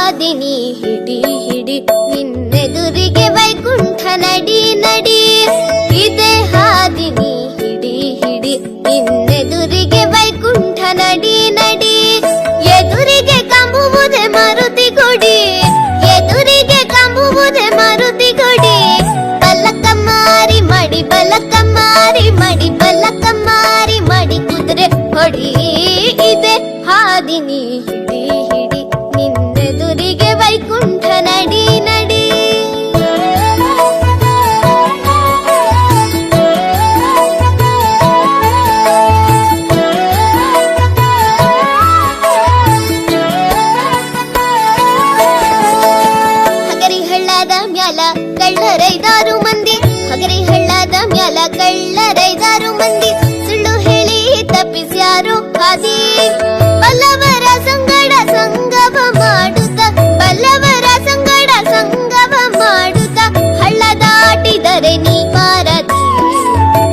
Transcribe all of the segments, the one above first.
ಹಾದಿನಿ ಹಿಡಿ ಹಿಡಿ ನಿನ್ನೆದುರಿಗೆ ವೈಕುಂಠ ನಡಿ ನಡಿ. ಇದೇ ಹಾದಿನಿ ಹಿಡಿ ಹಿಡಿ ನಿನ್ನೆದುರಿಗೆ ವೈಕುಂಠ ನಡಿ ನಡಿ. ಎದುರಿಗೆ ಕಂಬುವುದೇ ಮಾರುತಿ ಕೊಡಿ, ಎದುರಿಗೆ ಕಂಬುವುದೇ ಮಾರುತಿ ಕೊಡಿ. ಬಲಕ ಮಾರಿ ಮಡಿ ಬಲಕ ಮಾರಿ ಮಡಿ ಬಲಕ ಮಾರಿ ಮಡಿ ಕುದುರೆ ಹೊಡಿ. ಇದೆ ಹಾದಿನಿ ಹಿಡಿ ಹಿಡಿ ನಿನ್ನೆದುರಿಗೆ ವೈಕುಂಠ ನಡಿ ನಡಿ. ಹಗರಿ ಹಳ್ಳದ ಮ್ಯಾಲ ಕಳ್ಳರೈದಾರು ಮಂದಿ, ಹಗರಿ ಹಳ್ಳದ ಮ್ಯಾಲ ಕಳ್ಳರೈದಾರು ಮಂದಿ. ಸುಳ್ಳು ಹೇಳಿ ತಪ್ಪಿಸ್ಯಾರು ಹಾದಿ, ಬಲ್ಲವರ ಸಂಗಡ ಸಂಗಮ ಮಾಡುತ್ತ, ಬಲ್ಲವರ ಸಂಗಡ ಸಂಗಮ ಮಾಡುತ್ತ. ಹಳ್ಳ ದಾಟಿದರೆ ನೀ ಪಾರದಿ,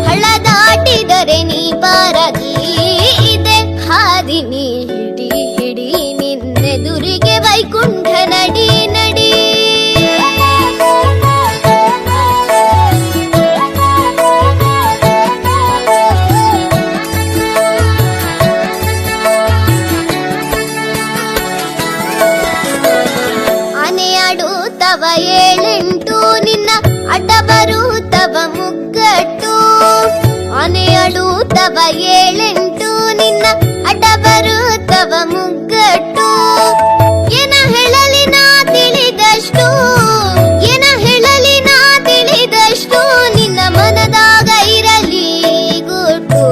ಹಳ್ಳ ದಾಟಿದರೆ ನೀ ಪಾರದಿ. ಇದೆ ಹಾದಿನಿ ಹಿಡಿ ಹಿಡಿ ನಿನ್ನೆದುರಿಗೆ ವೈಕುಂಠ ನಡಿ ನಡಿ. ಆನೆಯಾಡುತ್ತವ ಏಳೆಂಟು ನಿನ್ನ ಅಡ್ಡ ಬರುತ್ತವ ಮುಗ್ಗಟ್ಟು, ಆನೆಯಾಡುತ್ತವ ಏಳೆಂಟು ನಿನ್ನ ಅಡ್ಡ ಬರುತ್ತವ ಮುಗ್ಗಟ್ಟು. ಏನ ಹೇಳಲಿ ನಾ ತಿಳಿದಷ್ಟು, ಏನ ಹೇಳಲಿ ನಾ ತಿಳಿದಷ್ಟು. ನಿನ್ನ ಮನದಾಗ ಇರಲಿ ಗುಟ್ಟು,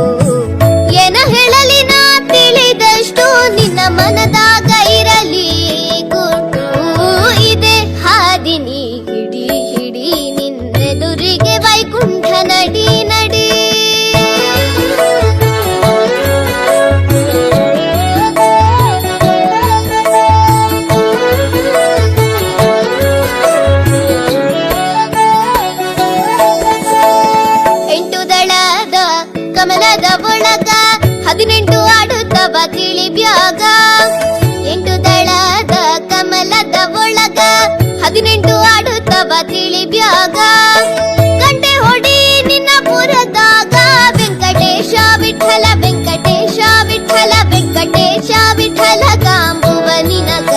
ಏನ ಹೇಳಲಿ ನಾ ತಿಳಿದಷ್ಟು. ನಿನ್ನ ಮನದಾಗ ಇರಲಿ ಗುಟ್ಟು. ಇದೆ ಹಾದಿನಿ ಹಿಡಿ ಹಿಡಿ ನಿನ್ನೆದುರಿಗೆ ವೈಕುಂಠ ನಡಿ ನಡಿ. ಎಂಟು ದಳದ ಕಮಲದ ಒಳಗ 18 ಆಡುತ್ತವ ತಿಳಿ ಬ್ಯಾಗ. ಎಂಟು ದಳದ ಕಮಲದ ಒಳಗ 18 ಆಡುತ್ತವ ತಿಳಿ ಬ್ಯಾಗ. ಗಂಟೆ ಹೊಡಿ ನಿನ್ನ ಪುರದಾಗ ವೆಂಕಟೇಶ ವಿಠಲ ವೆಂಕಟೇಶ ವಿಠಲ ವೆಂಕಟೇಶ ವಿಠಲ ಗಾಂಬುವ ನಿನಗ.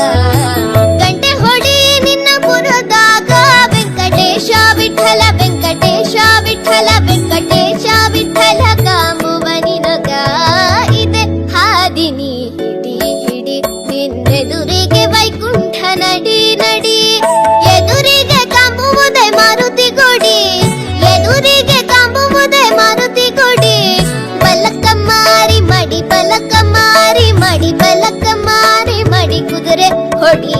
ಗಂಟೆ ಹೊಡಿ ನಿನ್ನ ಪುರದಾಗ ವೆಂಕಟೇಶ ವಿಠಲ ವೆಂಕಟೇಶ ವಿಠಲ ವೆಂಕಟೇಶ ವಿಠಲ ಗಾಂಬುವ ನಿನಗ. ಇದೆ ಹಾದಿನಿ ಹಿಡಿ ಹಿಡಿ ನಿನ್ನೆದುರಿಗೆ ವೈಕುಂಠ ನಡಿ ನಡಿ. ಎದುರಿಗೆ ಕಂಬುವುದೇ ಮಾರುತಿ ಕೊಡಿ, ಎದುರಿಗೆ ಕಂಬುವುದೇ ಮಾರುತಿ ಕೊಡಿ. ಬಲಕ ಮಾರಿ ಮಡಿ ಬಲಕ ಮಾರಿ ಮಡಿ ಬಲಕ ಮಾರಿ ಮಡಿ ಕುದುರೆ ಹೊಡಿ.